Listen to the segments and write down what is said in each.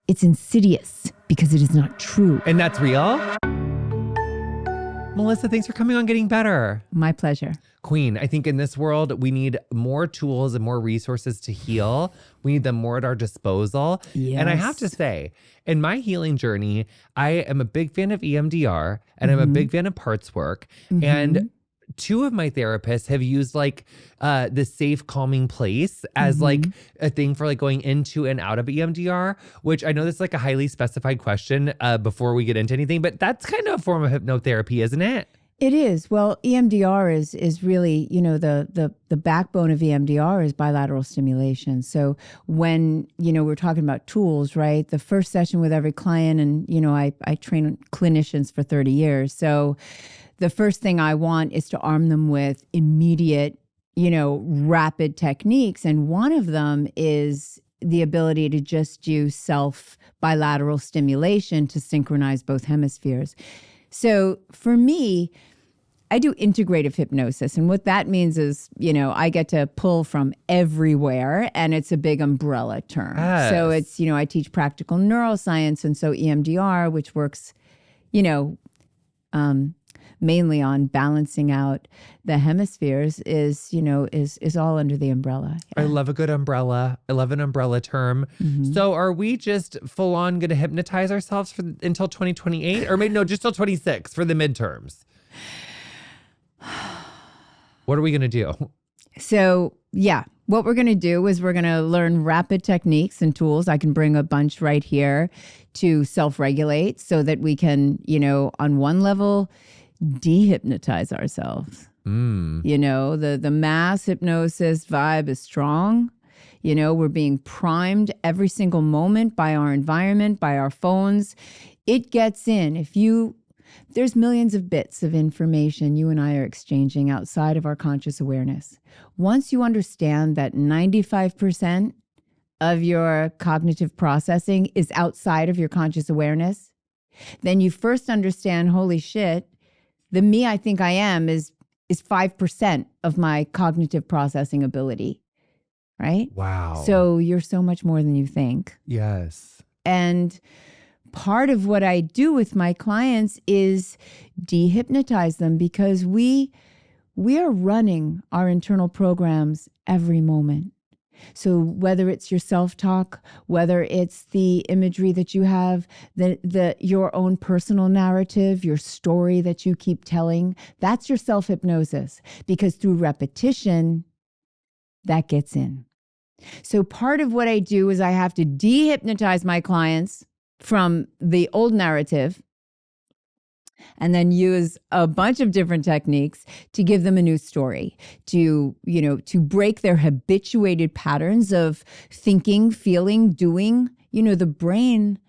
It's insidious because it is not true. And that's real? Melissa, thanks for coming on Getting Better. My pleasure. Queen, I think in this world, we need more tools and more resources to heal. We need them more at our disposal. Yes. And I have to say, in my healing journey, I am a big fan of EMDR and I'm a big fan of parts work. And two of my therapists have used like the safe calming place as like a thing for like going into and out of EMDR, which I know that's like a highly specified question before we get into anything, but that's kind of a form of hypnotherapy, isn't it? It is. Well, EMDR is really, you know, the backbone of EMDR is bilateral stimulation. So when, you know, we're talking about tools, right? The first session with every client, and, you know, I train clinicians for 30 years. So the first thing I want is to arm them with immediate, you know, rapid techniques. And one of them is the ability to just use bilateral stimulation to synchronize both hemispheres. So for me, I do integrative hypnosis. And what that means is, you know, I get to pull from everywhere, and it's a big umbrella term. Yes. So it's, you know, I teach practical neuroscience. And so EMDR, which works, you know, mainly on balancing out the hemispheres, is, you know, is all under the umbrella. Yeah. I love a good umbrella. I love an umbrella term. So are we just full on going to hypnotize ourselves until 2028? Or maybe no, just till 26 for the midterms? What are we going to do? So yeah, what we're going to do is we're going to learn rapid techniques and tools. I can bring a bunch right here to self-regulate so that we can, you know, on one level, dehypnotize ourselves. You know, the mass hypnosis vibe is strong. You know, we're being primed every single moment by our environment, by our phones. It gets in. There's millions of bits of information you and I are exchanging outside of our conscious awareness. Once you understand that 95% of your cognitive processing is outside of your conscious awareness, then you first understand, holy shit, the me I think I am is 5% of my cognitive processing ability, right? Wow. So you're so much more than you think. Yes. And part of what I do with my clients is dehypnotize them, because we are running our internal programs every moment. So whether it's your self-talk, whether it's the imagery that you have, your own personal narrative, your story that you keep telling, that's your self-hypnosis. Because through repetition, that gets in. So part of what I do is I have to dehypnotize my clients from the old narrative, and then use a bunch of different techniques to give them a new story, to break their habituated patterns of thinking, feeling, doing. You know, the brain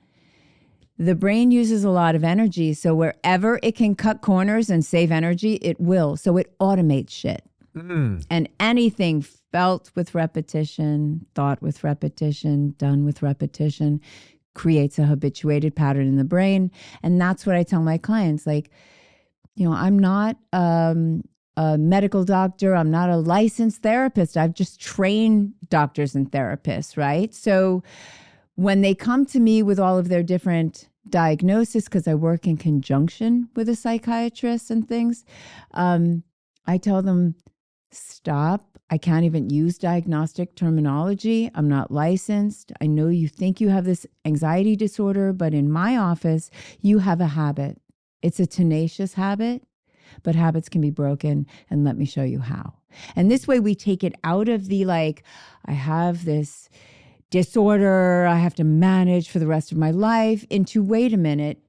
uses a lot of energy. So wherever it can cut corners and save energy, it will. So it automates shit. And anything felt with repetition, thought with repetition, done with repetition, creates a habituated pattern in the brain. And that's what I tell my clients. Like, you know, I'm not a medical doctor. I'm not a licensed therapist. I've just trained doctors and therapists, right? So when they come to me with all of their different diagnoses, because I work in conjunction with a psychiatrist and things, I tell them, stop. I can't even use diagnostic terminology. I'm not licensed. I know you think you have this anxiety disorder, but in my office, you have a habit. It's a tenacious habit, but habits can be broken, and let me show you how. And this way we take it out of the like, I have this disorder I have to manage for the rest of my life, into, wait a minute,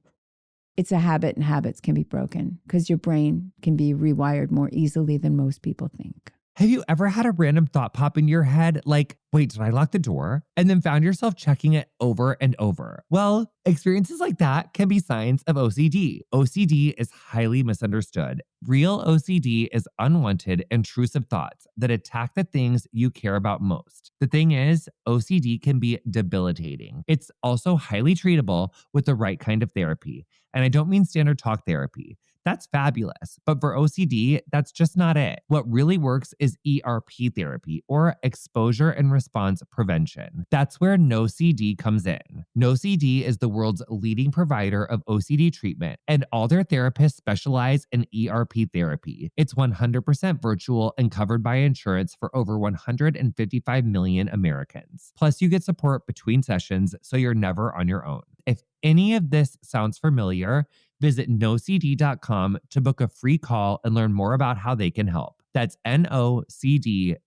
it's a habit, and habits can be broken because your brain can be rewired more easily than most people think. Have you ever had a random thought pop in your head like, wait, did I lock the door? And then found yourself checking it over and over? Well, experiences like that can be signs of OCD. OCD is highly misunderstood. Real OCD is unwanted, intrusive thoughts that attack the things you care about most. The thing is, OCD can be debilitating. It's also highly treatable with the right kind of therapy. And I don't mean standard talk therapy. That's fabulous. But for OCD, that's just not it. What really works is ERP therapy, or exposure and response prevention. That's where NOCD comes in. NOCD is the world's leading provider of OCD treatment, and all their therapists specialize in ERP therapy. It's 100% virtual and covered by insurance for over 155 million Americans. Plus, you get support between sessions, so you're never on your own. If any of this sounds familiar, visit nocd.com to book a free call and learn more about how they can help. That's NOCD.com.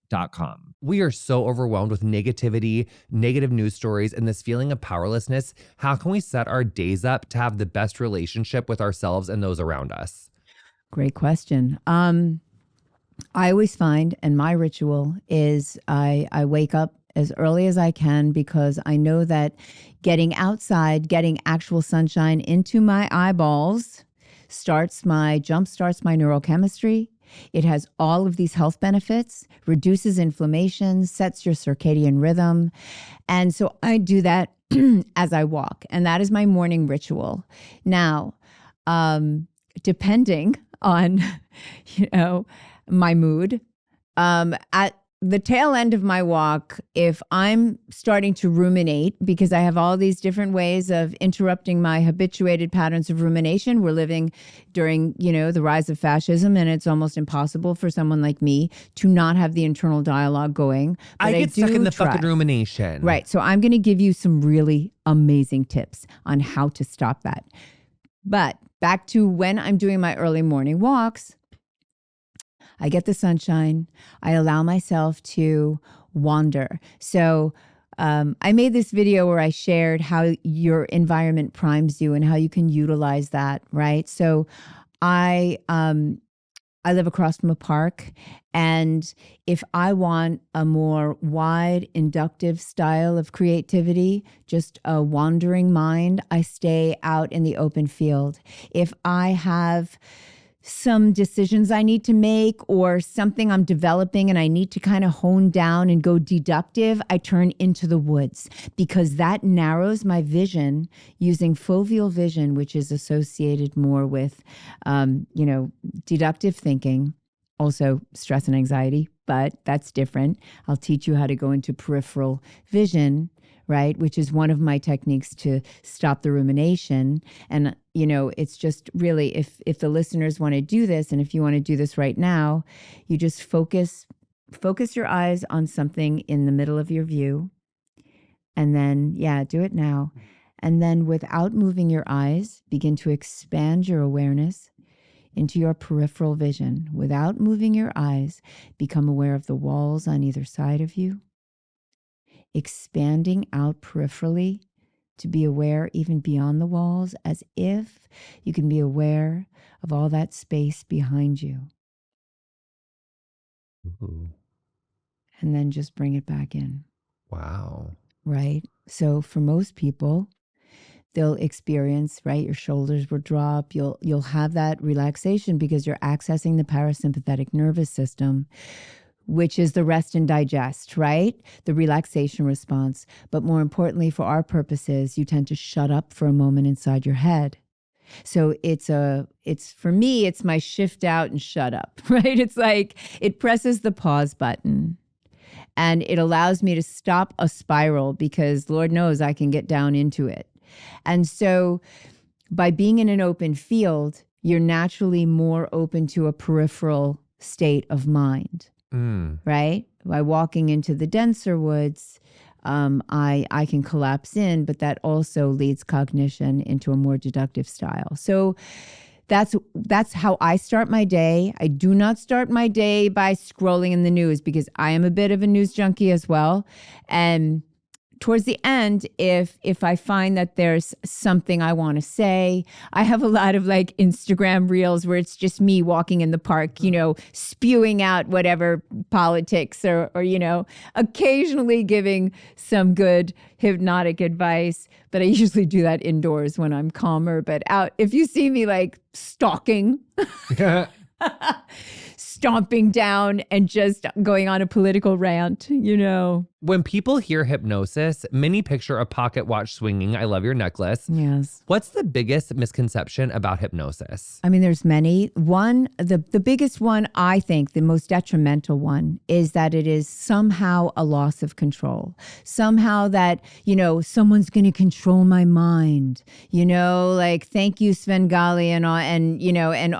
We are so overwhelmed with negativity, negative news stories, and this feeling of powerlessness. How can we set our days up to have the best relationship with ourselves and those around us? Great question. I always find, and my ritual is I wake up as early as I can, because I know that getting outside, getting actual sunshine into my eyeballs jumpstarts my neurochemistry. It has all of these health benefits, reduces inflammation, sets your circadian rhythm. And so I do that as I walk. And that is my morning ritual. Now, depending on, my mood, at the tail end of my walk, if I'm starting to ruminate, because I have all these different ways of interrupting my habituated patterns of rumination. We're living during, the rise of fascism, and it's almost impossible for someone like me to not have the internal dialogue going. But I get stuck in the fucking rumination. Right. So I'm going to give you some really amazing tips on how to stop that. But back to when I'm doing my early morning walks, I get the sunshine. I allow myself to wander. So I made this video where I shared how your environment primes you and how you can utilize that, right? So I live across from a park, and if I want a more wide, inductive style of creativity, just a wandering mind, I stay out in the open field. If I have some decisions I need to make or something I'm developing and I need to kind of hone down and go deductive, I turn into the woods, because that narrows my vision using foveal vision, which is associated more with, deductive thinking, also stress and anxiety, but that's different. I'll teach you how to go into peripheral vision, right? Which is one of my techniques to stop the rumination. And, it's just really, if the listeners want to do this, and if you want to do this right now, you just focus your eyes on something in the middle of your view. And then, do it now. And then without moving your eyes, begin to expand your awareness into your peripheral vision. Without moving your eyes, become aware of the walls on either side of you, expanding out peripherally to be aware even beyond the walls, as if you can be aware of all that space behind you. Ooh. And then just bring it back in. Wow. Right? So for most people, they'll experience, right, your shoulders will drop. You'll have that relaxation because you're accessing the parasympathetic nervous system, which is the rest and digest, right? The relaxation response. But more importantly, for our purposes, you tend to shut up for a moment inside your head. So it's for me, it's my shift out and shut up, right? It's like it presses the pause button and it allows me to stop a spiral, because Lord knows I can get down into it. And so by being in an open field, you're naturally more open to a peripheral state of mind. Right? By walking into the denser woods, I can collapse in, but that also leads cognition into a more deductive style. So that's how I start my day. I do not start my day by scrolling in the news, because I am a bit of a news junkie as well. And towards the end, if I find that there's something I want to say, I have a lot of like Instagram reels where it's just me walking in the park, spewing out whatever politics or occasionally giving some good hypnotic advice. But I usually do that indoors when I'm calmer. But out, if you see me like stalking. stomping down and just going on a political rant, you know. When people hear hypnosis, many picture a pocket watch swinging. I love your necklace. Yes. What's the biggest misconception about hypnosis? I mean, there's many. One, the biggest one, I think, the most detrimental one, is that it is somehow a loss of control. Somehow that, you know, someone's going to control my mind. You know, like, thank you, Svengali and all, and, you know, and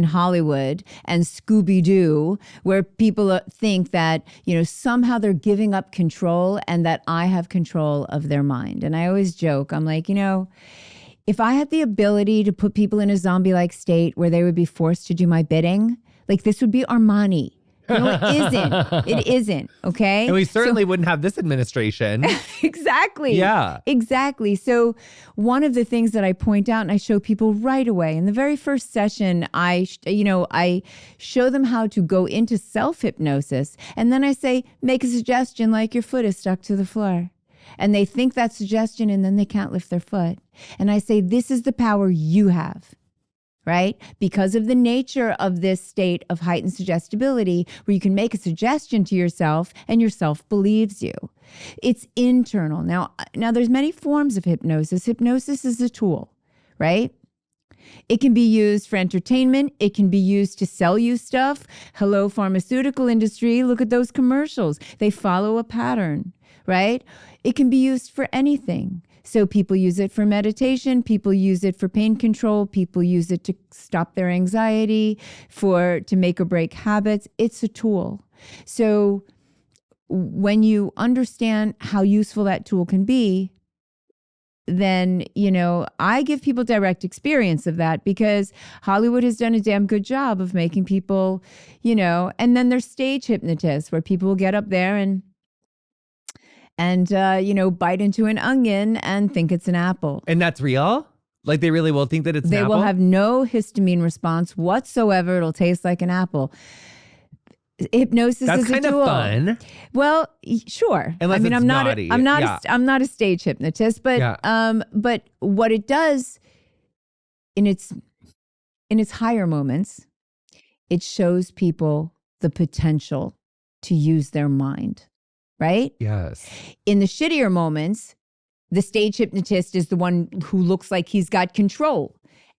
Hollywood and Scooby Doo, where people think that, you know, somehow they're giving up control and that I have control of their mind. And I always joke, I'm like, you know, if I had the ability to put people in a zombie-like state where they would be forced to do my bidding, like, this would be Armani. You know, it isn't. It isn't, okay? And we certainly wouldn't have this administration. Exactly. Yeah. Exactly. So one of the things that I point out and I show people right away, in the very first session, I show them how to go into self-hypnosis. And then I say, make a suggestion like your foot is stuck to the floor. And they think that suggestion and then they can't lift their foot. And I say, this is the power you have. Right? Because of the nature of this state of heightened suggestibility, where you can make a suggestion to yourself and yourself believes you. It's internal. Now there's many forms of hypnosis. Hypnosis is a tool, right? It can be used for entertainment. It can be used to sell you stuff. Hello, pharmaceutical industry. Look at those commercials. They follow a pattern, right? It can be used for anything. So people use it for meditation, people use it for pain control, people use it to stop their anxiety, to make or break habits. It's a tool. So when you understand how useful that tool can be, then, you know, I give people direct experience of that because Hollywood has done a damn good job of making people, you know, and then there's stage hypnotists where people will get up there and you know, bite into an onion and think it's an apple. And that's real? Like, they really will think that it's an apple? They will have no histamine response whatsoever. It'll taste like an apple. Hypnosis is a tool. That's kind of fun. Well, sure. Unless it's naughty. I'm not a stage hypnotist, but but what it does in its higher moments, it shows people the potential to use their mind. Right? Yes. In the shittier moments, the stage hypnotist is the one who looks like he's got control.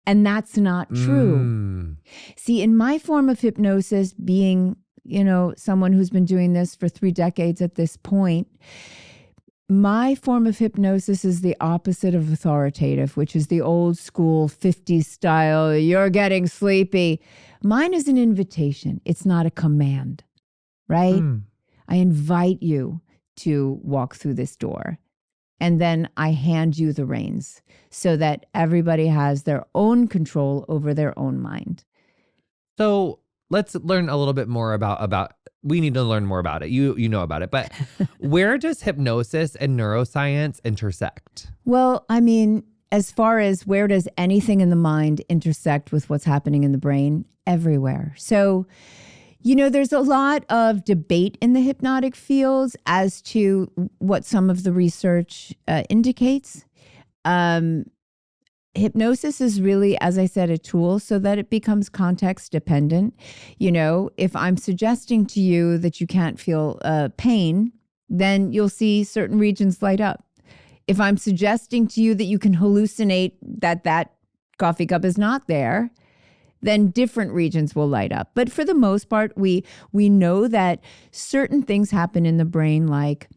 And that's not true. See, in my form of hypnosis, being, you know, someone who's been doing this for 3 decades at this point, my form of hypnosis is the opposite of authoritative, which is the old school 50s style, you're getting sleepy. Mine is an invitation. It's not a command, right? I invite you to walk through this door. And then I hand you the reins so that everybody has their own control over their own mind. So let's learn a little bit more about we need to learn more about it. You know about it. But where does hypnosis and neuroscience intersect? Well, I mean, as far as where does anything in the mind intersect with what's happening in the brain? Everywhere. So, you know, there's a lot of debate in the hypnotic fields as to what some of the research indicates. Hypnosis is really, as I said, a tool so that it becomes context dependent. You know, if I'm suggesting to you that you can't feel pain, then you'll see certain regions light up. If I'm suggesting to you that you can hallucinate that coffee cup is not there, then different regions will light up. But for the most part, we know that certain things happen in the brain, like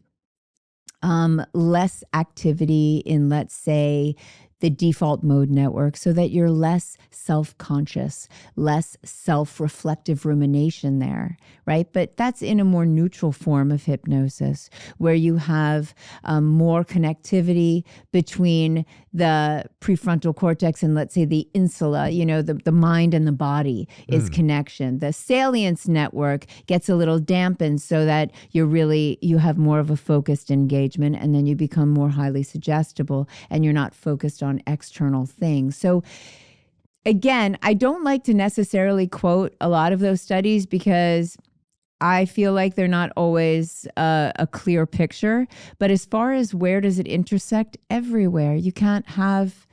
less activity in, let's say, the default mode network, so that you're less self-conscious, less self-reflective rumination there, right? But that's in a more neutral form of hypnosis, where you have more connectivity between the prefrontal cortex and, let's say, the insula, you know, the mind and the body is connection. The salience network gets a little dampened so that you have more of a focused engagement, and then you become more highly suggestible and you're not focused on external things. So again, I don't like to necessarily quote a lot of those studies because I feel like they're not always a clear picture. But as far as where does it intersect, everywhere. You can't have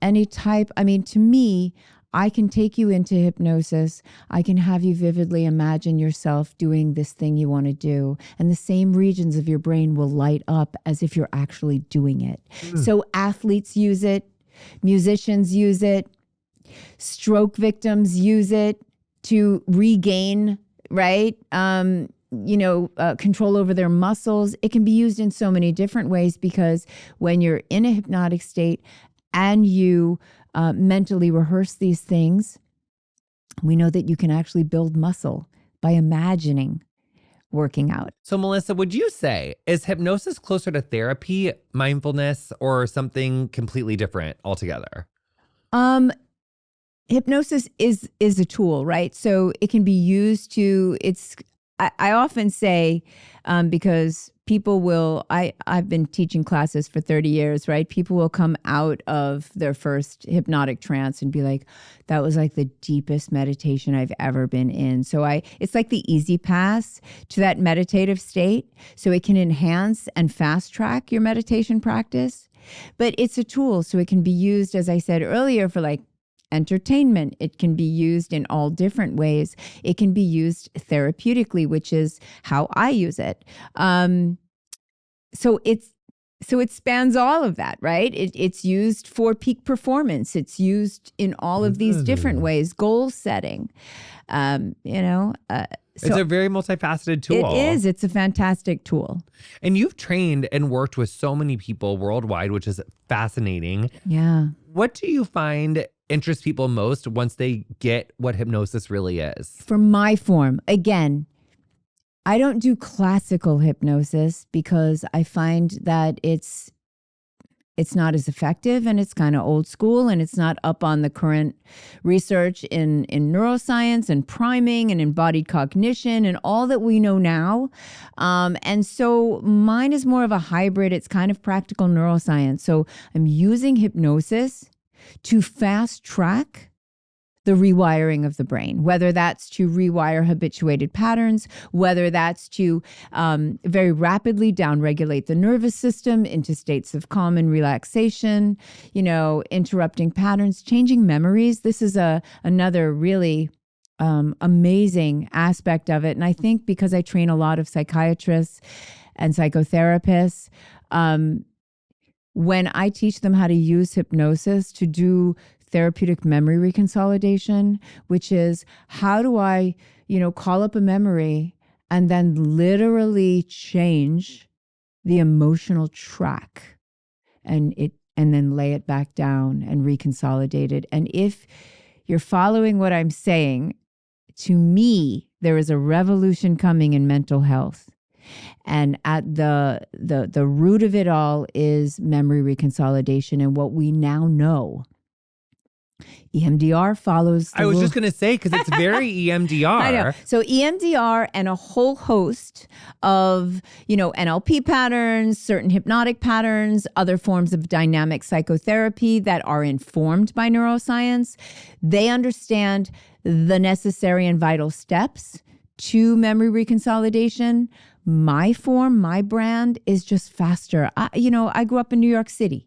any type. I mean, to me, I can take you into hypnosis. I can have you vividly imagine yourself doing this thing you want to do. And the same regions of your brain will light up as if you're actually doing it. So athletes use it. Musicians use it. Stroke victims use it to regain, right? Control over their muscles. It can be used in so many different ways because when you're in a hypnotic state and you mentally rehearse these things, we know that you can actually build muscle by imagining working out. So Melissa, would you say, is hypnosis closer to therapy, mindfulness, or something completely different altogether? Hypnosis is a tool, right? So it can be used to, I often say, because people will, I've been teaching classes for 30 years, right? People will come out of their first hypnotic trance and be like, that was like the deepest meditation I've ever been in. So it's like the easy pass to that meditative state. So it can enhance and fast track your meditation practice. But it's a tool. So it can be used, as I said earlier, for like entertainment. It can be used in all different ways. It can be used therapeutically, which is how I use it. So it spans all of that, right? It's used for peak performance. It's used in all of these different ways. Goal setting, It's a very multifaceted tool. It is. It's a fantastic tool. And you've trained and worked with so many people worldwide, which is fascinating. Yeah. What do you find interests people most once they get what hypnosis really is? For my form, again, I don't do classical hypnosis because I find that it's not as effective and it's kind of old school and it's not up on the current research in neuroscience and priming and embodied cognition and all that we know now. And so mine is more of a hybrid. It's kind of practical neuroscience. So I'm using hypnosis to fast track the rewiring of the brain, whether that's to rewire habituated patterns, whether that's to very rapidly downregulate the nervous system into states of calm and relaxation, interrupting patterns, changing memories. This is another really amazing aspect of it. And I think because I train a lot of psychiatrists and psychotherapists, when I teach them how to use hypnosis to do therapeutic memory reconsolidation, which is how do I, call up a memory and then literally change the emotional track and then lay it back down and reconsolidate it. And if you're following what I'm saying, to me, there is a revolution coming in mental health. And at the root of it all is memory reconsolidation. And what we now know, EMDR follows the I was just going to say, because it's very EMDR. I know. So EMDR and a whole host of, NLP patterns, certain hypnotic patterns, other forms of dynamic psychotherapy that are informed by neuroscience, they understand the necessary and vital steps to memory reconsolidation. My form, my brand is just faster. I grew up in New York City.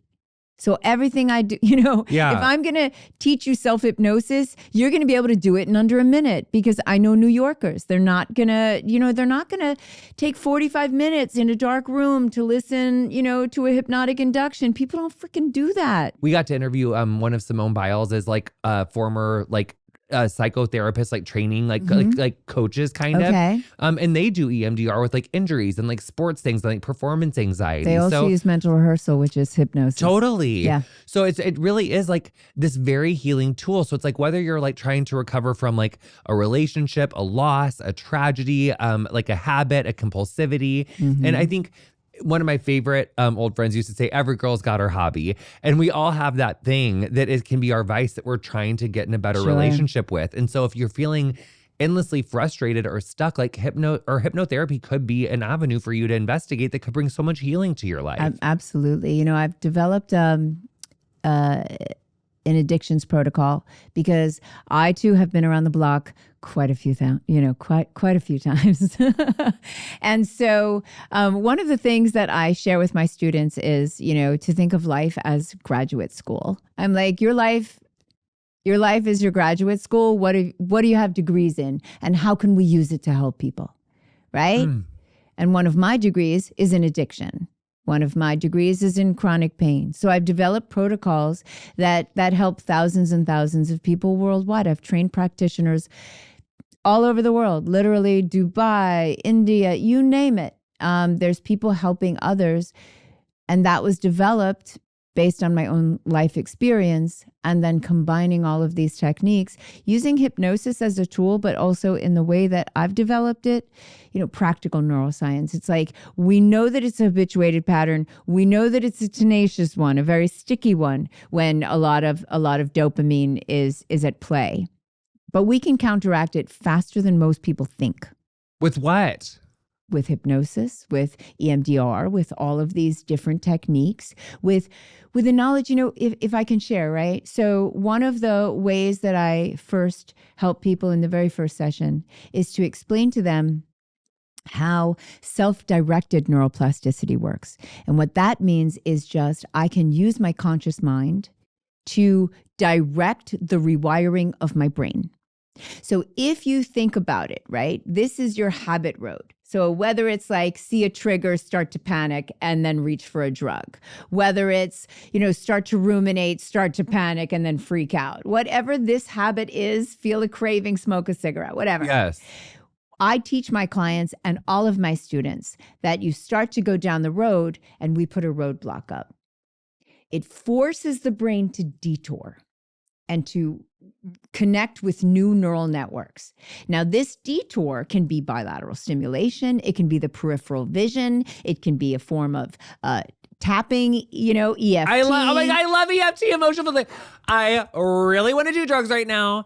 So everything I do, if I'm going to teach you self-hypnosis, you're going to be able to do it in under a minute because I know New Yorkers. They're not going to, take 45 minutes in a dark room to listen, to a hypnotic induction. People don't freaking do that. We got to interview one of Simone Biles as former psychotherapists, training, like coaches kind of. And they do EMDR with injuries and sports things and performance anxiety. They also use mental rehearsal, which is hypnosis. Totally. Yeah. So it really is this very healing tool. So it's whether you're trying to recover from a relationship, a loss, a tragedy, a habit, a compulsivity. Mm-hmm. And I think one of my favorite old friends used to say, every girl's got her hobby. And we all have that thing that it can be our vice that we're trying to get in a better relationship with. And so if you're feeling endlessly frustrated or stuck, hypnotherapy could be an avenue for you to investigate that could bring so much healing to your life. Absolutely. I've developed an addictions protocol because I too have been around the block quite a few times. And so one of the things that I share with my students is, to think of life as graduate school. I'm like, your life Your life is your graduate school. What do you have degrees in? And how can we use it to help people? Right? And one of my degrees is in addiction. One of my degrees is in chronic pain. So I've developed protocols that help thousands and thousands of people worldwide. I've trained practitioners all over the world, literally Dubai, India, you name it. There's people helping others. And that was developed based on my own life experience, and then combining all of these techniques, using hypnosis as a tool, but also in the way that I've developed it, practical neuroscience. It's like, we know that it's a habituated pattern. We know that it's a tenacious one, a very sticky one, when a lot of dopamine is at play. But we can counteract it faster than most people think. With what? With hypnosis, with EMDR, with all of these different techniques, with the knowledge, if I can share, right? So one of the ways that I first help people in the very first session is to explain to them how self-directed neuroplasticity works. And what that means is just, I can use my conscious mind to direct the rewiring of my brain. So if you think about it, right, this is your habit road. So whether it's like see a trigger, start to panic, and then reach for a drug, whether it's, start to ruminate, start to panic, and then freak out, whatever this habit is, feel a craving, smoke a cigarette, whatever. Yes. I teach my clients and all of my students that you start to go down the road and we put a roadblock up. It forces the brain to detour and to connect with new neural networks. Now, this detour can be bilateral stimulation. It can be the peripheral vision. It can be a form of tapping, EFT. I love EFT, emotional. I really want to do drugs right now.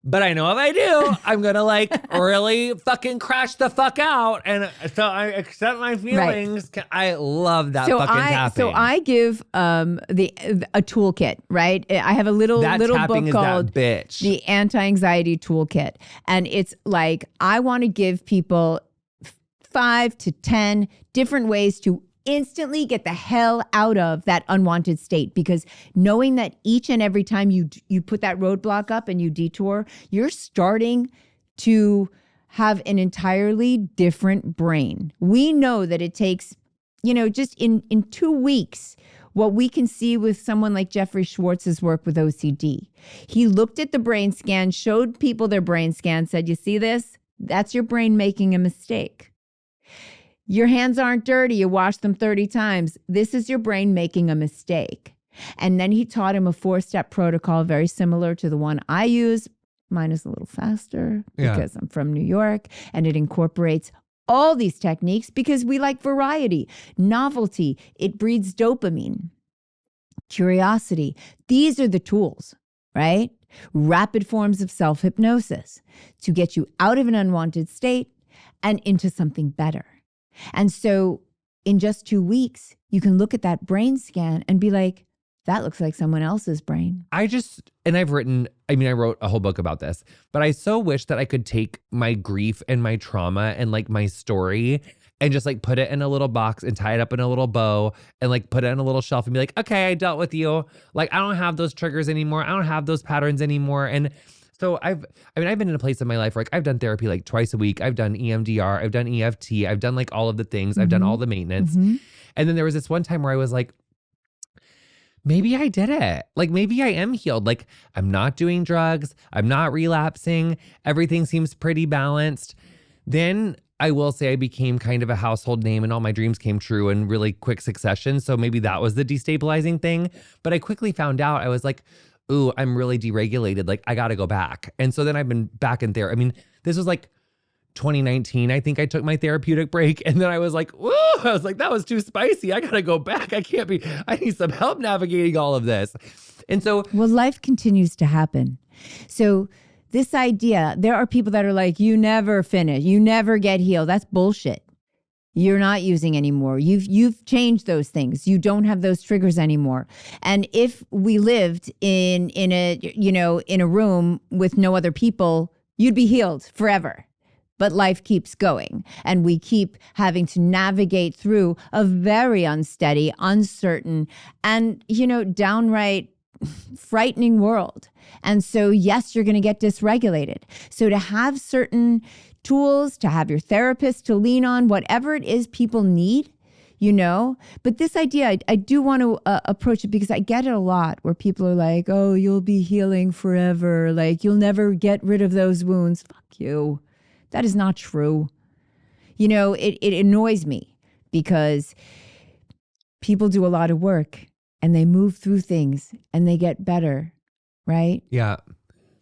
But I know if I do, I'm going to really fucking crash the fuck out. And so I accept my feelings. Right. I love that tapping. So I give a toolkit, right? I have a little book called The Anti-Anxiety Toolkit. And it's like, I want to give people 5 to 10 different ways to instantly get the hell out of that unwanted state, because knowing that each and every time you put that roadblock up and you detour, you're starting to have an entirely different brain. We know that it takes, just in 2 weeks, what we can see with someone like Jeffrey Schwartz's work with OCD. He looked at the brain scan, showed people their brain scan, said, you see this? That's your brain making a mistake. Your hands aren't dirty. You wash them 30 times. This is your brain making a mistake. And then he taught him a 4-step protocol very similar to the one I use. Mine is a little faster because I'm from New York, and it incorporates all these techniques because we like variety, novelty. It breeds dopamine, curiosity. These are the tools, right? Rapid forms of self-hypnosis to get you out of an unwanted state and into something better. And so in just 2 weeks, you can look at that brain scan and be like, that looks like someone else's brain. I wrote a whole book about this, but I so wish that I could take my grief and my trauma and my story and just put it in a little box and tie it up in a little bow and put it on a little shelf and be like, okay, I dealt with you. I don't have those triggers anymore. I don't have those patterns anymore. And so I've been in a place in my life where I've done therapy twice a week. I've done EMDR, I've done EFT, I've done all of the things. I've done all the maintenance. Mm-hmm. And then there was this one time where I was like, maybe I did it. Maybe I am healed. I'm not doing drugs. I'm not relapsing. Everything seems pretty balanced. Then I will say I became kind of a household name and all my dreams came true in really quick succession. So maybe that was the destabilizing thing. But I quickly found out, I was like, ooh, I'm really deregulated. I got to go back. And so then I've been back in there. This was 2019. I think I took my therapeutic break. And then I was like, woo, that was too spicy. I got to go back. I need some help navigating all of this. And so. Well, life continues to happen. So this idea, there are people that are like, you never finish. You never get healed. That's bullshit. You're not using anymore. You've changed those things. You don't have those triggers anymore. And if we lived in a room with no other people, you'd be healed forever. But life keeps going, and we keep having to navigate through a very unsteady, uncertain, and downright frightening world. And so, yes, you're going to get dysregulated. So to have certain tools, to have your therapist to lean on, whatever it is people need, you know. But this idea, I do want to approach it because I get it a lot where people are like, oh, you'll be healing forever. Like, you'll never get rid of those wounds. Fuck you. That is not true. You know, it annoys me because people do a lot of work and they move through things and they get better, right? Yeah.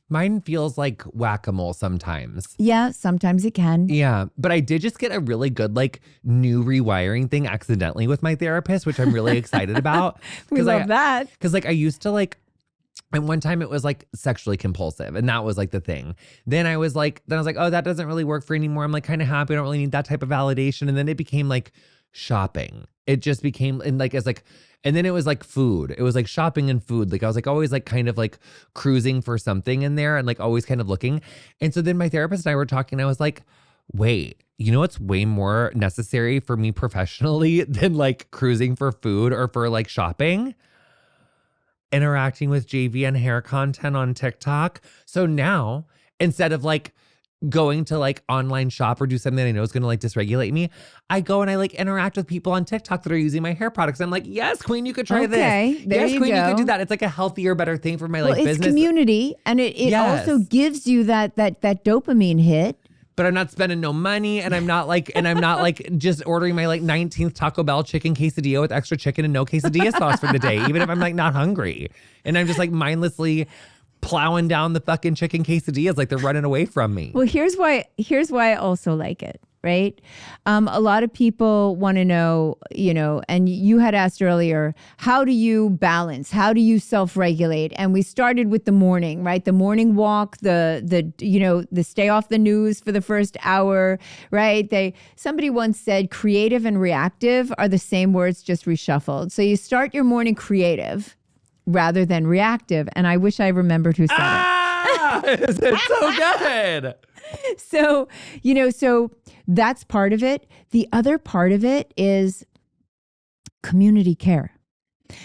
Mine feels like whack-a-mole sometimes. Yeah, sometimes it can. Yeah, but I did just get a really good like new rewiring thing accidentally with my therapist, which I'm really excited about. We love that. Because like I used to like, and one time it was like sexually compulsive and that was like the thing. Then I was like, oh, that doesn't really work for anymore. I'm like kind of happy. I don't really need that type of validation. And then it became like shopping. It just became, and like, it's like, and then it was like food. It was like shopping and food. Like I was like always like kind of like cruising for something in there and like always kind of looking. And so then my therapist and I were talking and I was like, wait, you know what's way more necessary for me professionally than like cruising for food or for like shopping? Interacting with JVN hair content on TikTok. So now instead of like going to like online shop or do something that I know is going to like dysregulate me, I go and I like interact with people on TikTok that are using my hair products. I'm like, yes, queen, you could try this. Yes, queen, you could do that. It's like a healthier, better thing for my like it's business. Community, and it also gives you that dopamine hit. But I'm not spending no money, and I'm not like just ordering my like 19th Taco Bell chicken quesadilla with extra chicken and no quesadilla sauce for the day, even if I'm like not hungry. And I'm just like mindlessly plowing down the fucking chicken quesadillas like they're running away from me. Well, here's why I also like it, right? A lot of people want to know, you know, and you had asked earlier, how do you balance? How do you self-regulate? And we started with the morning, right? The morning walk, the stay off the news for the first hour, right? Somebody once said creative and reactive are the same words, just reshuffled. So you start your morning creative rather than reactive. And I wish I remembered who said it. It's so good. So, you know, so that's part of it. The other part of it is community care.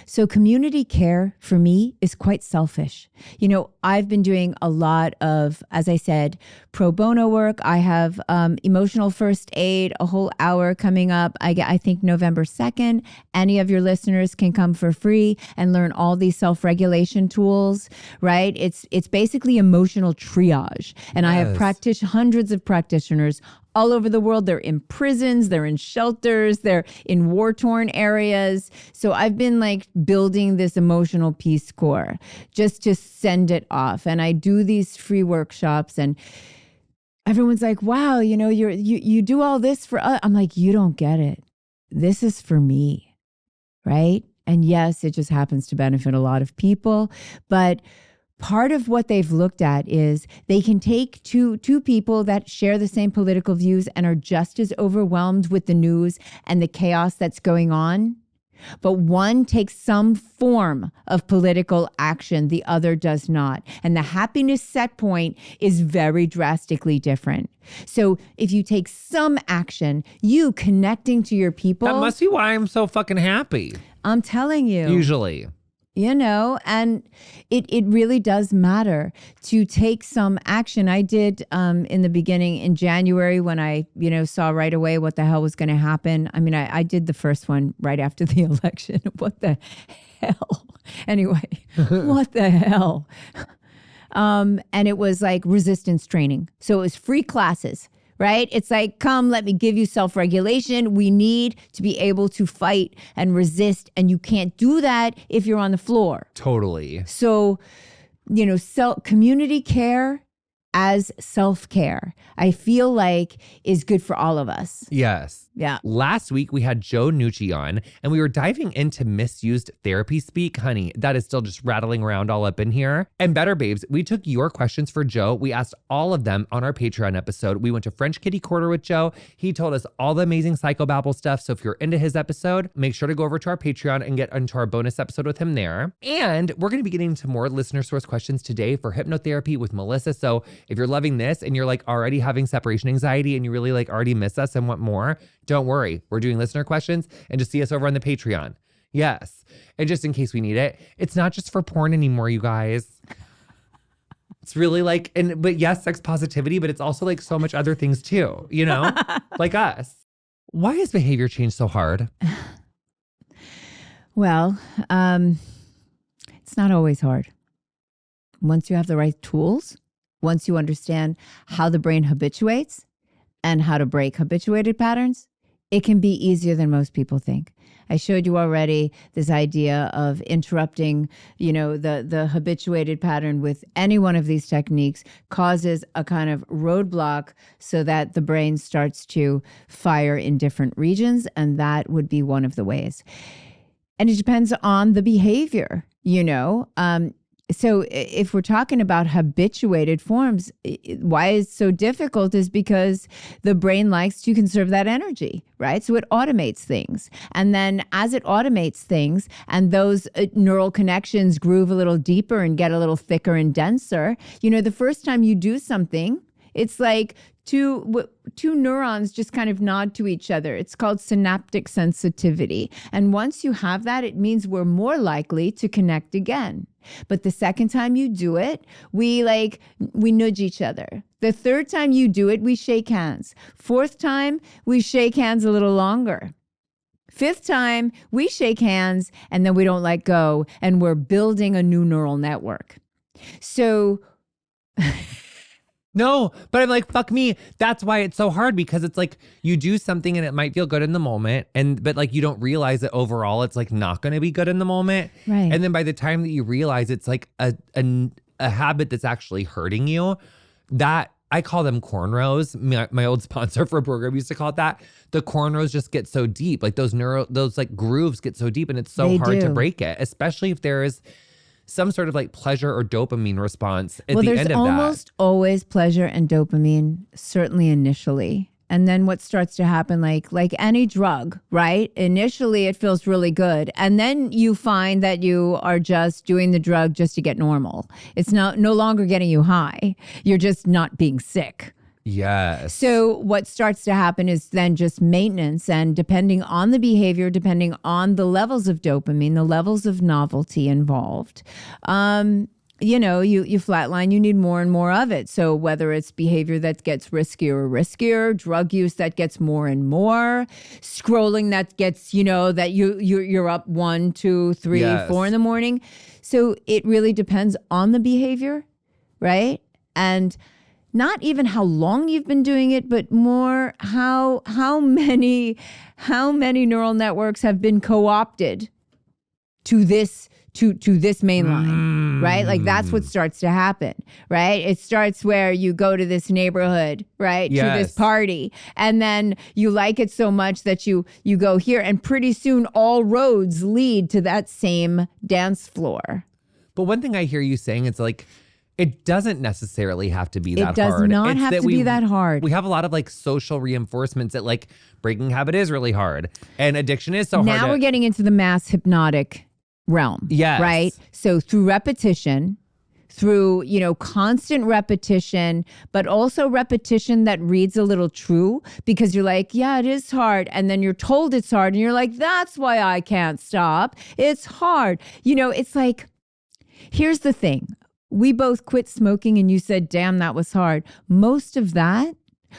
So community care for me is quite selfish. You know, I've been doing a lot of, as I said, pro bono work. I have emotional first aid, a whole hour coming up. I think November 2nd. Any of your listeners can come for free and learn all these self-regulation tools, right? It's basically emotional triage. And I have hundreds of practitioners all over the world. They're in prisons, they're in shelters, they're in war-torn areas. So I've been like building this emotional Peace Corps just to send it off. And I do these free workshops and everyone's like, wow, you know, you do all this for us. I'm like, you don't get it. This is for me, right? And yes, it just happens to benefit a lot of people, but part of what they've looked at is they can take two people that share the same political views and are just as overwhelmed with the news and the chaos that's going on. But one takes some form of political action, the other does not. And the happiness set point is very drastically different. So if you take some action, you connecting to your people. That must be why I'm so fucking happy. I'm telling you. Usually. You know, and it really does matter to take some action. I did in the beginning in January when I, you know, saw right away what the hell was going to happen. I mean, I did the first one right after the election. What the hell? Anyway, what the hell? And it was like resistance training. So it was free classes. Right? It's like, come, let me give you self-regulation. We need to be able to fight and resist. And you can't do that if you're on the floor. Totally. So, you know, community care as self-care, I feel like is good for all of us. Yes. Yeah. Last week, we had Joe Nucci on, and we were diving into misused therapy speak. Honey, that is still just rattling around all up in here. And Better Babes, we took your questions for Joe. We asked all of them on our Patreon episode. We went to French Kitty Quarter with Joe. He told us all the amazing psychobabble stuff. So if you're into his episode, make sure to go over to our Patreon and get into our bonus episode with him there. And we're going to be getting into more listener source questions today for hypnotherapy with Melissa. So if you're loving this and you're like already having separation anxiety and you really like already miss us and want more, don't worry. We're doing listener questions and just see us over on the Patreon. Yes. And just in case we need it, it's not just for porn anymore, you guys. It's really like, but yes, sex positivity, but it's also like so much other things too, you know, like us. Why is behavior change so hard? Well, it's not always hard. Once you have the right tools, once you understand how the brain habituates and how to break habituated patterns, it can be easier than most people think. I showed you already this idea of interrupting, the habituated pattern with any one of these techniques causes a kind of roadblock so that the brain starts to fire in different regions. And that would be one of the ways. And it depends on the behavior, So if we're talking about habituated forms, why it's so difficult is because the brain likes to conserve that energy, right? So it automates things. And then as it automates things and those neural connections groove a little deeper and get a little thicker and denser, the first time you do something, it's like two neurons just kind of nod to each other. It's called synaptic sensitivity. And once you have that, it means we're more likely to connect again. But the second time you do it, we nudge each other. The third time you do it, we shake hands. Fourth time, we shake hands a little longer. Fifth time, we shake hands and then we don't let go and we're building a new neural network. So no, but I'm like, fuck me. That's why it's so hard, because it's like you do something and it might feel good in the moment. But like you don't realize that overall it's like not going to be good in the moment. Right. And then by the time that you realize it's like a habit that's actually hurting you, that I call them cornrows. My old sponsor for a program used to call it that. The cornrows just get so deep. Like those like grooves get so deep and it's so hard to break it, especially if there is some sort of like pleasure or dopamine response at the end of that. Well, there's almost always pleasure and dopamine, certainly initially. And then what starts to happen, like any drug, right? Initially, it feels really good. And then you find that you are just doing the drug just to get normal. It's no longer getting you high. You're just not being sick. Yes. So what starts to happen is then just maintenance, and depending on the behavior, depending on the levels of dopamine, the levels of novelty involved, you flatline, you need more and more of it. So whether it's behavior that gets riskier, drug use that gets more and more, scrolling that gets, that you're up 1, 2, 3, yes. 4 in the morning. So it really depends on the behavior, right? And not even how long you've been doing it, but more how many neural networks have been co-opted to this main line, right? Like that's what starts to happen, right? It starts where you go to this neighborhood, right? Yes. To this party, and then you like it so much that you go here, and pretty soon all roads lead to that same dance floor. But one thing I hear you saying, it's like, it doesn't necessarily have to be that hard. It does not have to be that hard. We have a lot of like social reinforcements that like breaking habit is really hard and addiction is so hard. Now we're getting into the mass hypnotic realm. Yes. Right? So through repetition, through, constant repetition, but also repetition that reads a little true, because you're like, yeah, it is hard. And then you're told it's hard and you're like, that's why I can't stop. It's hard. It's like, here's the thing. We both quit smoking and you said, damn, that was hard. Most of that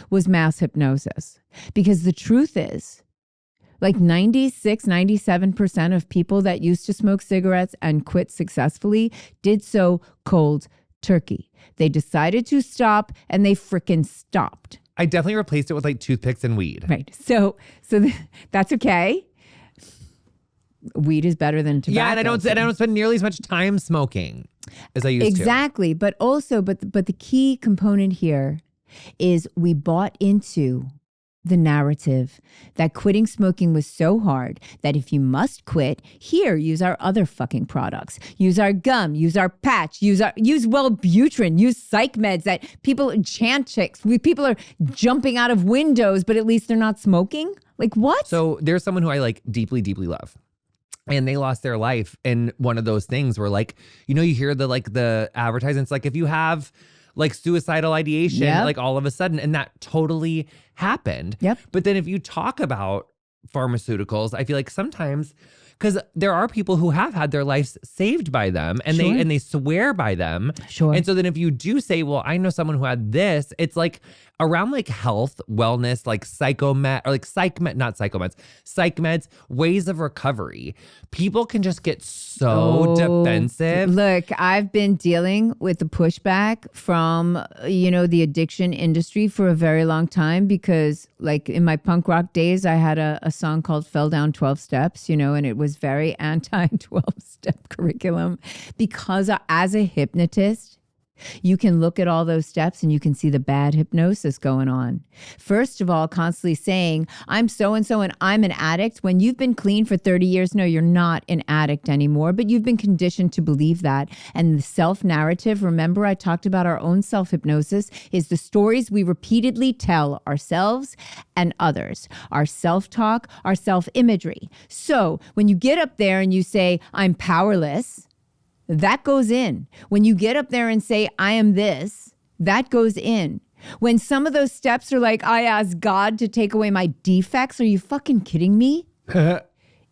was mass hypnosis, because the truth is, like 96, 97% of people that used to smoke cigarettes and quit successfully did so cold turkey. They decided to stop and they frickin' stopped. I definitely replaced it with like toothpicks and weed. Right. So that's okay. Weed is better than tobacco. Yeah, and I don't spend nearly as much time smoking as I used to. Exactly. But also, but the key component here is we bought into the narrative that quitting smoking was so hard that if you must quit, here, use our other fucking products. Use our gum, use our patch, use Wellbutrin, use psych meds that people, chant chicks, people are jumping out of windows, but at least they're not smoking. Like what? So there's someone who I like deeply, deeply love. And they lost their life. And one of those things where like, you hear the advertisements, like if you have like suicidal ideation, yep. like all of a sudden, and that totally happened. Yep. But then if you talk about pharmaceuticals, I feel like sometimes because there are people who have had their lives saved by them, and Sure. they swear by them. Sure. And so then if you do say, well, I know someone who had this, it's like around like health, wellness, like psychomed or like not psychomeds, psych meds, ways of recovery. People can just get so defensive. Look, I've been dealing with the pushback from, the addiction industry for a very long time because like in my punk rock days, I had a song called Fell Down 12 Steps, and it was very anti 12-step curriculum because as a hypnotist, you can look at all those steps and you can see the bad hypnosis going on. First of all, constantly saying, I'm so-and-so and I'm an addict. When you've been clean for 30 years, no, you're not an addict anymore, but you've been conditioned to believe that. And the self-narrative, remember I talked about our own self-hypnosis, is the stories we repeatedly tell ourselves and others, our self-talk, our self-imagery. So when you get up there and you say, I'm powerless, that goes in. When you get up there and say, I am this, that goes in. When some of those steps are like, I ask God to take away my defects, are you fucking kidding me?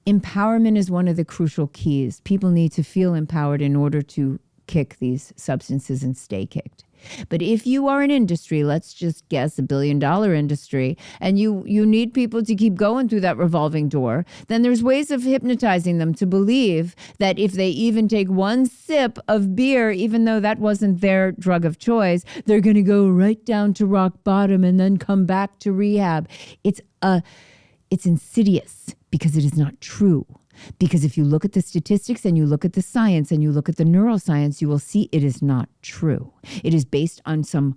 Empowerment is one of the crucial keys. People need to feel empowered in order to kick these substances and stay kicked. But if you are an industry, let's just guess $1 billion industry, and you need people to keep going through that revolving door, then there's ways of hypnotizing them to believe that if they even take one sip of beer, even though that wasn't their drug of choice, they're going to go right down to rock bottom and then come back to rehab. It's insidious because it is not true. Because if you look at the statistics and you look at the science and you look at the neuroscience, you will see it is not true. It is based on some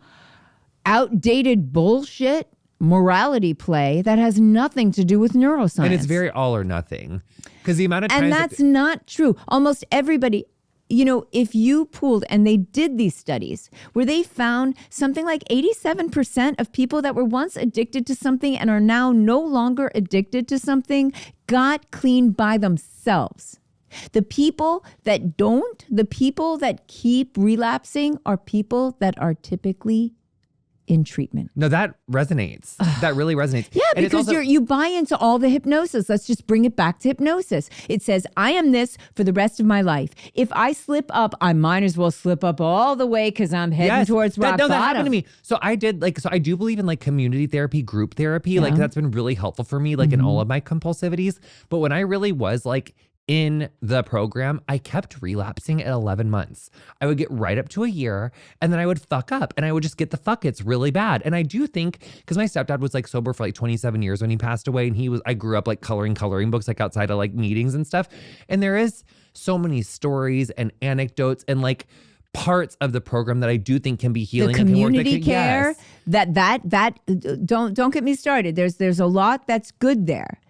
outdated bullshit morality play that has nothing to do with neuroscience. And it's very all or nothing. Because the amount of times... And that's not true. Almost everybody... if you pooled, and they did these studies where they found something like 87% of people that were once addicted to something and are now no longer addicted to something got clean by themselves. The people that don't, the people that keep relapsing are people that are typically in treatment. No, that resonates. That really resonates. Yeah, and because you buy into all the hypnosis. Let's just bring it back to hypnosis. It says, I am this for the rest of my life. If I slip up, I might as well slip up all the way because I'm heading towards rock bottom. That happened to me. So I do believe in like community therapy, group therapy. Yeah. Like that's been really helpful for me, like in all of my compulsivities. But when I really was like in the program, I kept relapsing at 11 months. I would get right up to a year and then I would fuck up and I would just get the fuck it's really bad. And I do think, because my stepdad was like sober for like 27 years when he passed away, and I grew up like coloring books like outside of like meetings and stuff. And there is so many stories and anecdotes and like parts of the program that I do think can be healing. The community and can work. Care, yes. Don't get me started. There's a lot that's good there.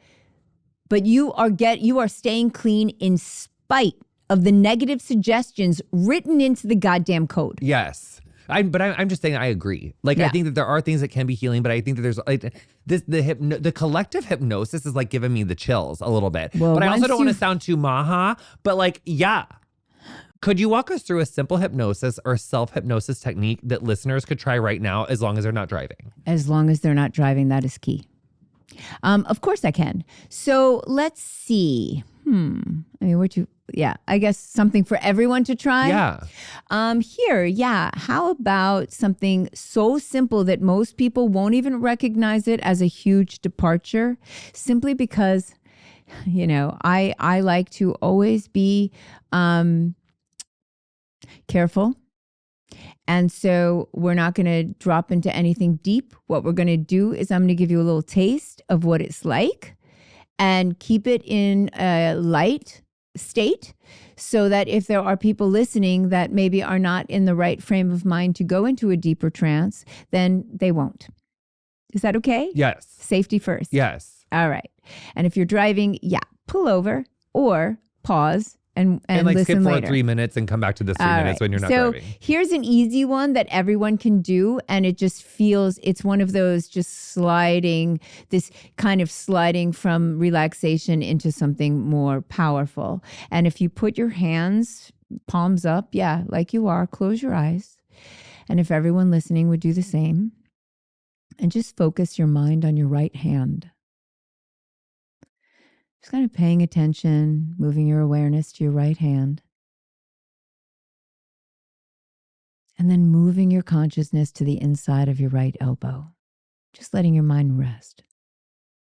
But you are staying clean in spite of the negative suggestions written into the goddamn code. Yes. I'm just saying I agree. Like, yeah. I think that there are things that can be healing, but I think that there's like the collective hypnosis is like giving me the chills a little bit. Well, but I also don't want to sound too maha, but like, yeah. Could you walk us through a simple hypnosis or self-hypnosis technique that listeners could try right now as long as they're not driving? As long as they're not driving, that is key. Of course I can. So let's see. I guess something for everyone to try. Yeah. How about something so simple that most people won't even recognize it as a huge departure, simply because, I like to always be careful. And so we're not going to drop into anything deep. What we're going to do is I'm going to give you a little taste of what it's like and keep it in a light state so that if there are people listening that maybe are not in the right frame of mind to go into a deeper trance, then they won't. Is that okay? Yes. Safety first. Yes. All right. And if you're driving, pull over or pause. And like listen skip for later. 3 minutes and come back to the 3 minutes when you're not driving. So here's an easy one that everyone can do. And it just feels, it's one of those just sliding from relaxation into something more powerful. And if you put your hands, palms up, like you are, close your eyes. And if everyone listening would do the same, and just focus your mind on your right hand. Just kind of paying attention, moving your awareness to your right hand. And then moving your consciousness to the inside of your right elbow. Just letting your mind rest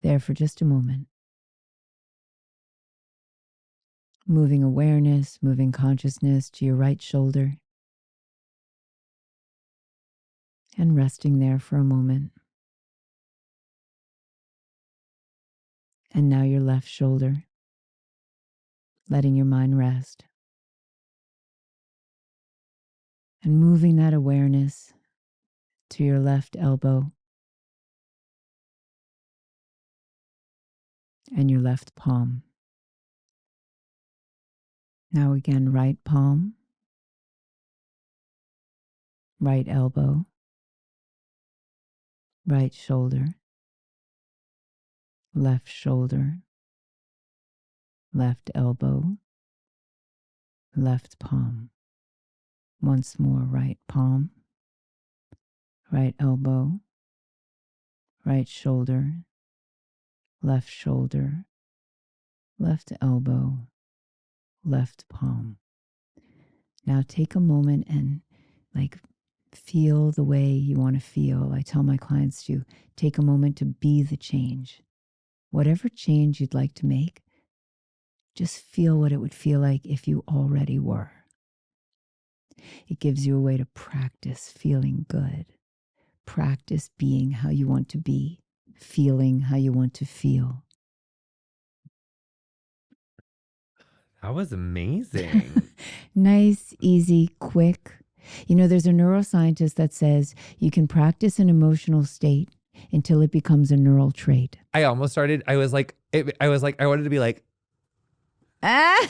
there for just a moment. Moving awareness, moving consciousness to your right shoulder. And resting there for a moment. And now your left shoulder. Letting your mind rest. And moving that awareness to your left elbow. And your left palm. Now again, right palm, right elbow, right shoulder, left shoulder, left elbow, left palm. Once more, right palm, right elbow, right shoulder, left elbow, left palm. Now take a moment and feel the way you want to feel. I tell my clients to take a moment to be the change. Whatever change you'd like to make, just feel what it would feel like if you already were. It gives you a way to practice feeling good. Practice being how you want to be, feeling how you want to feel. That was amazing. Nice, easy, quick. There's a neuroscientist that says you can practice an emotional state until it becomes a neural trait. I almost started, I wanted to be like. I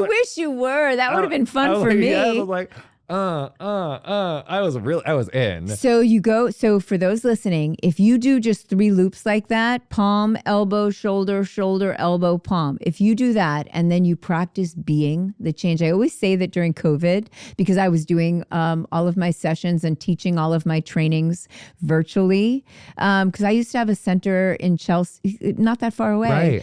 wish you were. That would have been fun for me. Yeah, I was like, I was in. So for those listening, if you do just 3 loops like that, palm, elbow, shoulder, shoulder, elbow, palm. If you do that and then you practice being the change. I always say that during COVID, because I was doing all of my sessions and teaching all of my trainings virtually, because I used to have a center in Chelsea, not that far away,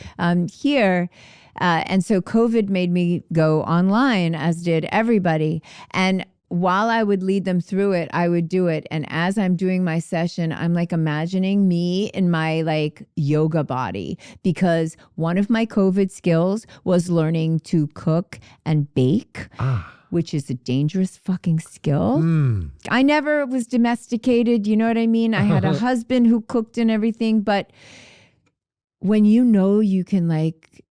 here. And so COVID made me go online, as did everybody. And while I would lead them through it, I would do it. And as I'm doing my session, I'm imagining me in my yoga body, because one of my COVID skills was learning to cook and bake. Which is a dangerous fucking skill. I never was domesticated, you know what I mean? I had a husband who cooked and everything, but when you can make,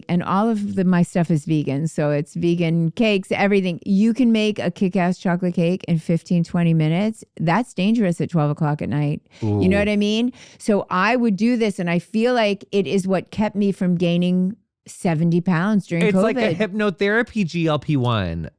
and all of my stuff is vegan, so it's vegan cakes, everything. You can make a kick-ass chocolate cake in 15-20 minutes. That's dangerous at 12 o'clock at night. Ooh. You know what I mean? So I would do this, and I feel like it is what kept me from gaining 70 pounds during COVID. It's like a hypnotherapy GLP-1.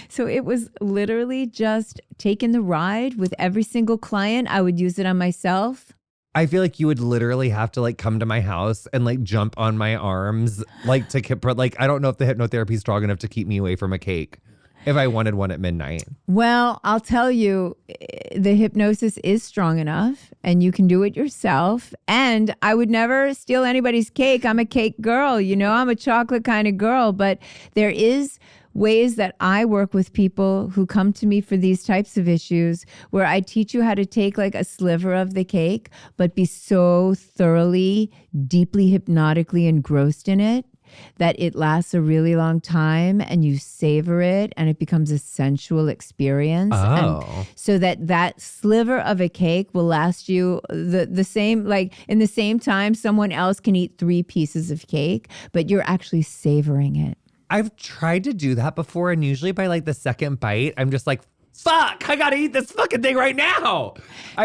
So it was literally just taking the ride with every single client. I would use it on myself. I feel like you would literally have to come to my house and jump on my arms, I don't know if the hypnotherapy is strong enough to keep me away from a cake if I wanted one at midnight. Well, I'll tell you, the hypnosis is strong enough and you can do it yourself. And I would never steal anybody's cake. I'm a cake girl, I'm a chocolate kind of girl, but there is ways that I work with people who come to me for these types of issues where I teach you how to take a sliver of the cake, but be so thoroughly, deeply hypnotically engrossed in it that it lasts a really long time and you savor it and it becomes a sensual experience. Oh. And so that sliver of a cake will last you the same, in the same time someone else can eat 3 pieces of cake, but you're actually savoring it. I've tried to do that before, and usually by the second bite, I'm just fuck, I gotta eat this fucking thing right now.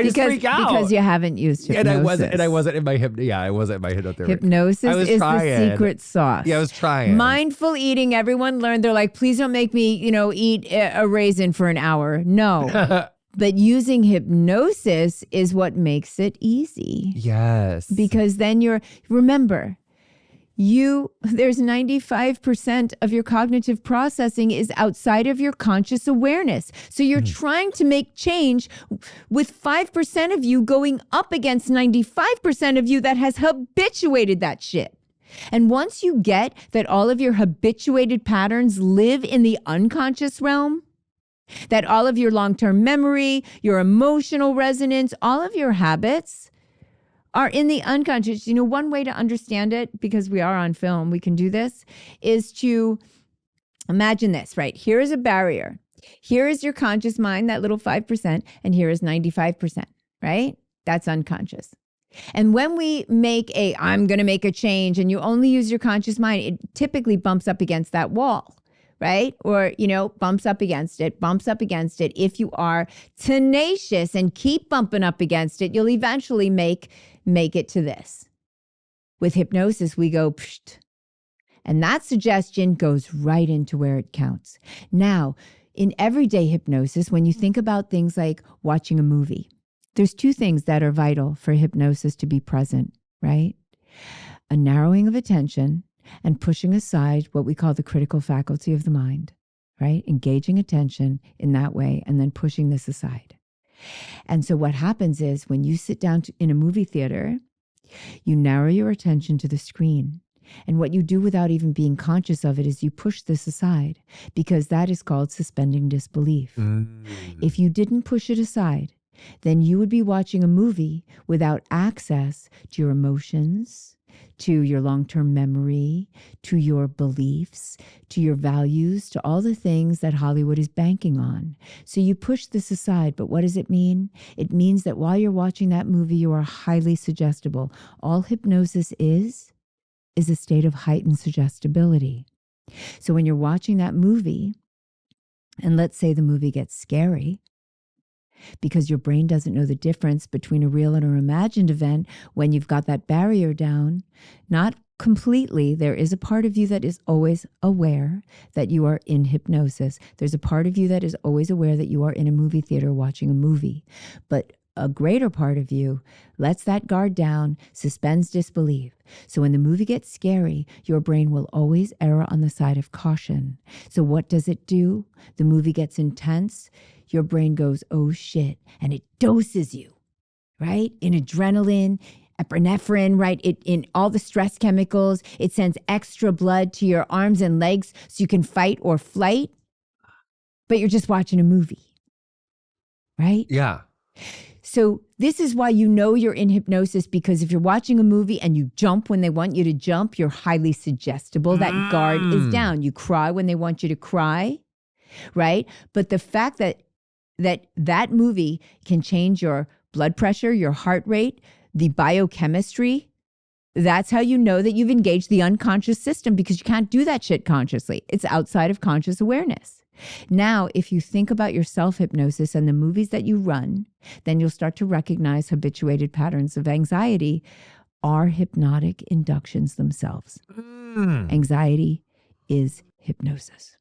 Just freak out. Because you haven't used hypnosis. And I wasn't in my I wasn't in my hypnotherapy. Hypnosis is the secret sauce. Yeah, I was trying. Mindful eating, everyone learned. They're please don't make me, eat a raisin for an hour. No. But using hypnosis is what makes it easy. Yes. Because then remember, there's 95% of your cognitive processing is outside of your conscious awareness. So you're trying to make change with 5% of you going up against 95% of you that has habituated that shit. And once you get that all of your habituated patterns live in the unconscious realm, that all of your long-term memory, your emotional resonance, all of your habits are in the unconscious. You know, one way to understand it, because we are on film, we can do this, is to imagine this, right? Here is a barrier. Here is your conscious mind, that little 5%, and here is 95%, right? That's unconscious. And when we I'm going to make a change, and you only use your conscious mind, it typically bumps up against that wall, right? Or, bumps up against it. If you are tenacious and keep bumping up against it, you'll eventually make it to this. With hypnosis, we go, psht, and that suggestion goes right into where it counts. Now, in everyday hypnosis, when you think about things like watching a movie, there's two things that are vital for hypnosis to be present, right? A narrowing of attention and pushing aside what we call the critical faculty of the mind, right? Engaging attention in that way and then pushing this aside. And so what happens is when you sit down in a movie theater, you narrow your attention to the screen. And what you do without even being conscious of it is you push this aside, because that is called suspending disbelief. If you didn't push it aside, then you would be watching a movie without access to your emotions, to your long-term memory, to your beliefs, to your values, to all the things that Hollywood is banking on. So you push this aside, but what does it mean? It means that while you're watching that movie, you are highly suggestible. All hypnosis is a state of heightened suggestibility. So when you're watching that movie, and let's say the movie gets scary, because your brain doesn't know the difference between a real and an imagined event when you've got that barrier down, not completely. There is a part of you that is always aware that you are in hypnosis. There's a part of you that is always aware that you are in a movie theater watching a movie. But a greater part of you lets that guard down, suspends disbelief. So when the movie gets scary, your brain will always err on the side of caution. So what does it do? The movie gets intense. Your brain goes, oh shit, and it doses you, right? In adrenaline, epinephrine, right? In all the stress chemicals. It sends extra blood to your arms and legs so you can fight or flight, but you're just watching a movie, right? Yeah. So this is why you're in hypnosis, because if you're watching a movie and you jump when they want you to jump, you're highly suggestible. That guard is down. You cry when they want you to cry, right? But the fact that movie can change your blood pressure, your heart rate, the biochemistry, that's how you know that you've engaged the unconscious system, because you can't do that shit consciously. It's outside of conscious awareness. Now, if you think about your self-hypnosis and the movies that you run, then you'll start to recognize habituated patterns of anxiety are hypnotic inductions themselves. Anxiety is hypnosis.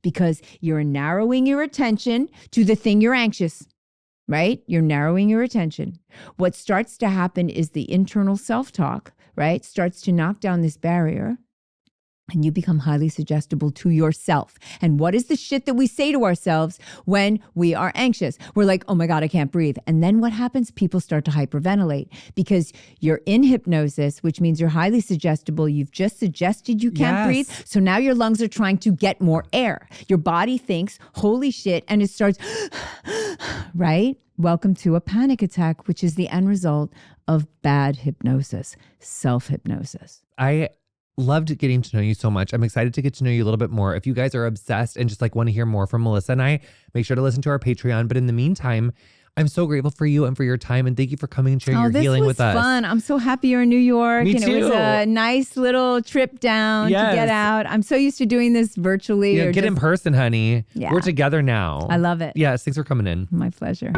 Because you're narrowing your attention to the thing you're anxious, right? You're narrowing your attention. What starts to happen is the internal self-talk, right, starts to knock down this barrier, and you become highly suggestible to yourself. And what is the shit that we say to ourselves when we are anxious? We're like, oh my God, I can't breathe. And then what happens? People start to hyperventilate, because you're in hypnosis, which means you're highly suggestible. You've just suggested you can't breathe. So now your lungs are trying to get more air. Your body thinks, holy shit, and it starts, right? Welcome to a panic attack, which is the end result of bad hypnosis, self-hypnosis. I loved getting to know you so much. I'm excited to get to know you a little bit more. If you guys are obsessed and just want to hear more from Melissa and I, make sure to listen to our Patreon. But in the meantime, I'm so grateful for you and for your time. And thank you for coming and sharing your healing with us. This was fun. I'm so happy you're in New York. Me and too. It was a nice little trip down to get out. I'm so used to doing this virtually. Yeah, get in person, honey. Yeah. We're together now. I love it. Yes, thanks for coming in. My pleasure.